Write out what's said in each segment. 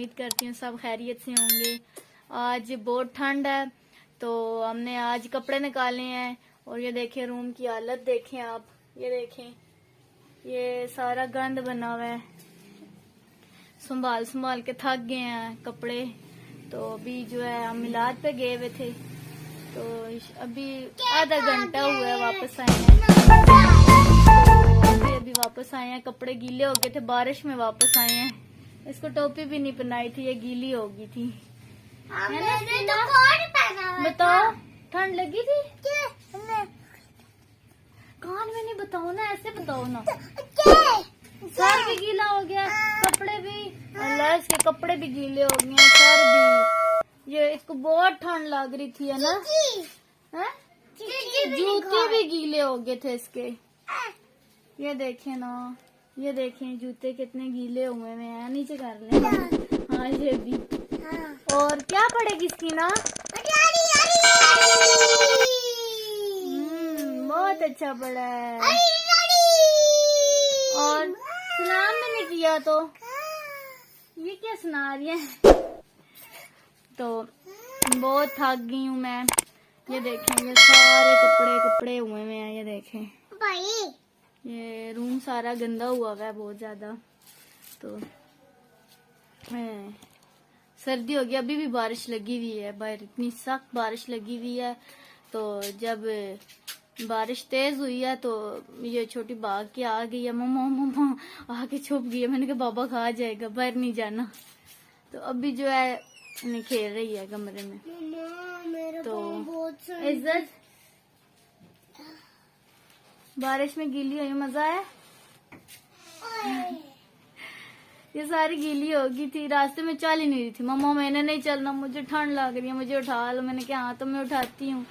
उम्मीद करती हूँ सब खैरियत से होंगे। आज बहुत ठंड है तो हमने आज कपड़े निकाले हैं और ये देखें रूम की हालत देखें आप, ये देखें ये सारा गंद बना हुआ है। संभाल संभाल के थक गए हैं कपड़े। तो अभी जो है हम मिलाद पे गए हुए थे तो अभी आधा घंटा हुआ है वापस आए हैं। अभी वापस आए हैं, कपड़े गीले हो गए थे, बारिश में वापस आए हैं। इसको टोपी भी नहीं पहनाई थी, ये गीली हो गई थी। बताओ ठंड लगी थी? कान में नहीं बताओ ना, ऐसे बताओ ना। सर भी गीला हो गया, कपड़े भी, अल्लाह इसके कपड़े भी गीले हो गए, सर भी। ये इसको बहुत ठंड लग रही थी है ना, जूते भी गीले हो गए थे इसके। ये देखें ना, ये देखें जूते कितने गीले हुए हैं। नीचे कर ले। हाँ ये भी। और क्या पड़ेगी इसकी ना, बहुत अच्छा पड़ा है। और सलाम मैंने किया तो ये क्या सुना रही है। तो बहुत थक गई हूँ मैं। ये देखें ये सारे कपड़े कपड़े हुए हैं, ये देखें ये रूम सारा गंदा हुआ है बहुत ज्यादा। तो सर्दी हो गई, अभी भी बारिश लगी हुई है बाहर, इतनी सख्त बारिश लगी हुई है। तो जब बारिश तेज हुई है तो ये छोटी भाग के आ गई है, मम्मा मम्मा आके छुप गई है। मैंने कहा बाबा खा जाएगा, बाहर नहीं जाना। तो अभी जो है खेल रही है कमरे में। तो इज्जत बारिश में गीली हुई, मजा है। ये सारी गीली हो गई थी, रास्ते में चल ही नहीं रही थी। मम्मा मैंने नहीं चलना, मुझे ठंड लग रही है, मुझे उठा लो। मैंने कहा हाँ तो मैं उठाती हूँ।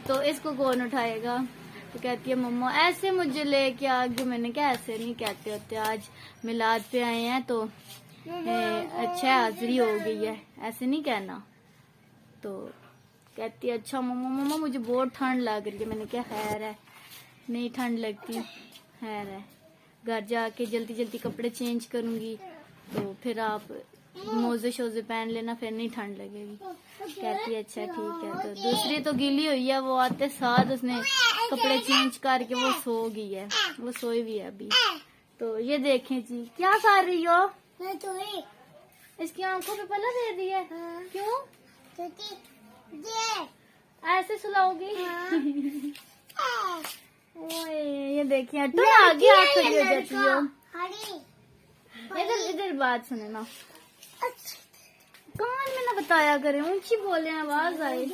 तो इसको कौन उठाएगा। तो कहती है मम्मा ऐसे मुझे लेके आ गई। मैंने कहा ऐसे नहीं कहते होते, आज मिलाद पे आए हैं तो अच्छा हाजिरी हो गई है, ऐसे नहीं कहना। तो कहती है अच्छा मम्मा मम्मा मुझे बहुत ठंड लग रही है। मैंने कहा खैर है, नहीं ठंड लगती, खैर है, घर जाके जल्दी जल्दी कपड़े चेंज करूंगी तो फिर आप मोजे शोजे पहन लेना, फिर नहीं ठंड लगेगी। कहती है अच्छा ठीक है। तो दूसरी तो गीली हुई है, वो आते साथ उसने कपड़े चेंज करके वो सो गई है, वो सोई भी है अभी। तो ये देखें जी क्या कर रही हो। इसकी आंखों पे पल्ला दे दी है। क्यों ऐसे सुलाओगी। ओए ये देखिए तो आगे आप खड़ी हो जाती हो। इधर इधर बात सुने ना, कान में ना बताया करें, ऊंची बोले आवाज आए।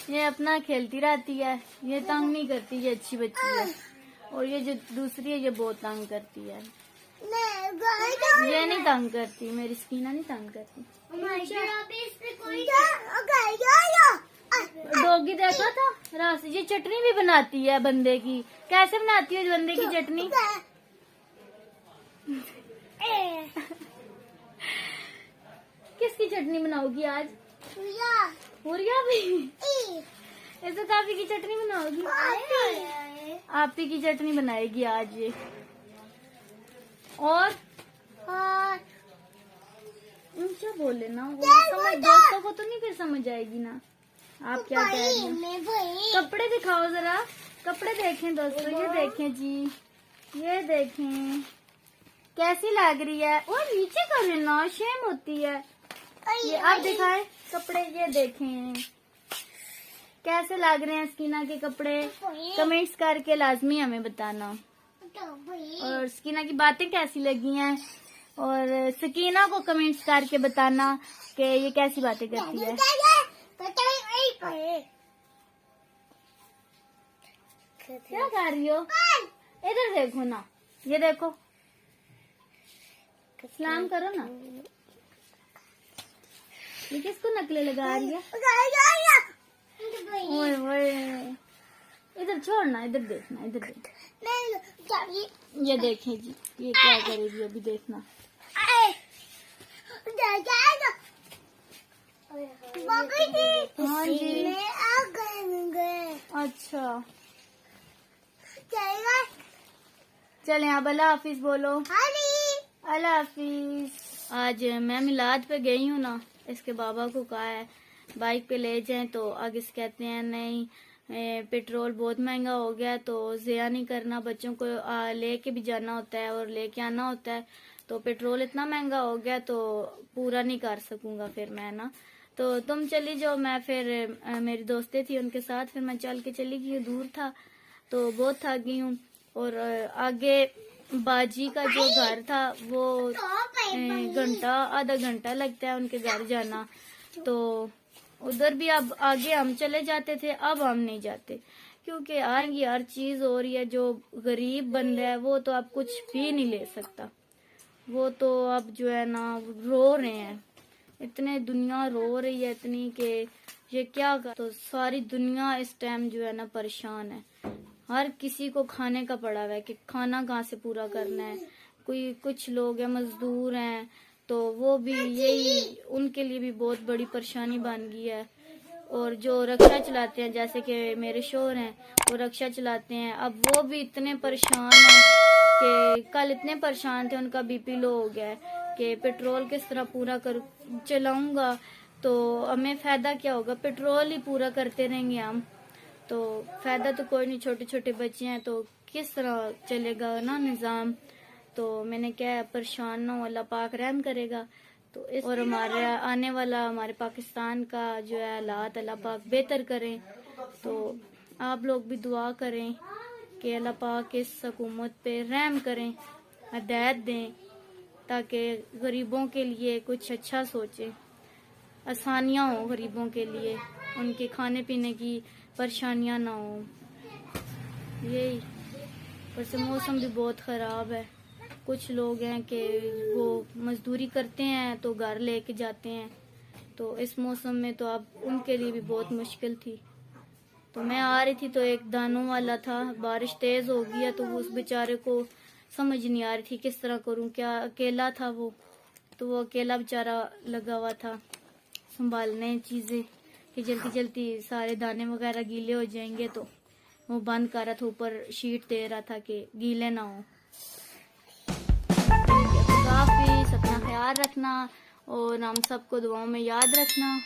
ये अपना खेलती रहती है, ये तंग नहीं करती, ये अच्छी बच्ची है। और ये जो दूसरी है ये बहुत तंग करती है। ये नहीं तंग करती, मेरी स्कीना नहीं तंग करती। डॉगी देखा था रास्ते, ये चटनी भी बनाती है बंदे की। कैसे बनाती है बंदे की चटनी। किसकी चटनी बनाओगी आज। पूरिया भी। ऐसे तो आपी की चटनी बनाओगी। आपी की चटनी बनाएगी आज ये। और ऊंचा बोले ना, समझ दोस्तों को तो नहीं फिर समझ आएगी ना आप क्या कह रही हैं। कपड़े दिखाओ जरा, कपड़े देखें दोस्तों, ये देखें जी, ये देखें कैसी लग रही है। और नीचे कर लेना, शेम होती है। ये आप दिखाएं कपड़े, ये देखें कैसे लग रहे हैं स्कीना के कपड़े। कमेंट्स करके लाजमी हमें बताना। और स्कीना की बातें कैसी लगी हैं, और सकीना को कमेंट्स करके बताना कि ये कैसी बातें करती है। क्या कर रही हो, इधर देखो ना, ये देखो, सलाम करो ना। ये किसको नकले लगा रही है। ओए ओए इधर छोड़ना, इधर देखना, इधर देखना। ये देखें जी ये क्या करेगी अभी, देखना। हाँ जी अच्छा चले आप अल्लाह हाफिज बोलो। अल्लाह हाफिज। आज मैं मिलाद पे गई हूँ ना, इसके बाबा को कहा है बाइक पे ले जाएं, तो आगे से कहते हैं नहीं पेट्रोल बहुत महंगा हो गया तो ज़िया नहीं करना, बच्चों को लेके भी जाना होता है और लेके आना होता है, तो पेट्रोल इतना महंगा हो गया तो पूरा नहीं कर सकूंगा फिर मैं ना, तो तुम चली जाओ। मैं फिर मेरी दोस्तें थी उनके साथ फिर मैं चल के चली गई, दूर था तो बहुत थक गई हूँ। और आगे बाजी का जो घर था वो घंटा आधा घंटा लगता है उनके घर जाना, तो उधर भी अब आगे हम चले जाते थे, अब हम नहीं जाते क्योंकि हर चीज हो रही है। जो गरीब बंदा है वो तो अब कुछ भी नहीं ले सकता, वो तो अब जो है ना रो रहे हैं, इतने दुनिया रो रही है इतनी कि ये क्या कर, तो सारी दुनिया इस टाइम जो है ना परेशान है। हर किसी को खाने का पड़ा हुआ है कि खाना कहाँ से पूरा करना है। कुछ लोग हैं मजदूर हैं तो वो भी यही उनके लिए भी बहुत बड़ी परेशानी बन गई है। और जो रक्षा चलाते हैं जैसे कि मेरे शोहर हैं वो रक्षा चलाते हैं, अब वो भी इतने परेशान हैं कि कल इतने परेशान थे उनका बीपी लो हो गया है कि पेट्रोल किस तरह पूरा कर चलाऊंगा तो हमें फायदा क्या होगा, पेट्रोल ही पूरा करते रहेंगे हम तो फायदा तो कोई नहीं, छोटे छोटे बच्चे हैं तो किस तरह चलेगा ना निज़ाम। तो मैंने क्या परेशान ना हो, अल्लाह पाक रहम करेगा। तो इस और हमारे आने वाला हमारे पाकिस्तान का जो है हालात अल्लाह पाक बेहतर करें, तो आप लोग भी दुआ करें कि अल्लाह पाक इस हुकूमत पे रहम करें, हिदायत दें ताकि गरीबों के लिए कुछ अच्छा सोचें, आसानियाँ हो गरीबों के लिए, उनके खाने पीने की परेशानियाँ ना हो। यही वैसे मौसम भी बहुत ख़राब है, कुछ लोग हैं कि वो मजदूरी करते हैं तो घर लेके जाते हैं, तो इस मौसम में तो अब उनके लिए भी बहुत मुश्किल थी। तो मैं आ रही थी तो एक दानों वाला था, बारिश तेज हो गई है तो वो उस बेचारे को समझ नहीं आ रही थी किस तरह करूं, क्या अकेला था वो, तो वो अकेला बेचारा लगा हुआ था संभालने चीजें कि जल्दी जल्दी सारे दाने वगैरह गीले हो जाएंगे, तो वो बंद कर रहा था, ऊपर शीट दे रहा था कि गीले ना हो। काफी अपना ख्याल रखना और हम सबको दुआओं में याद रखना।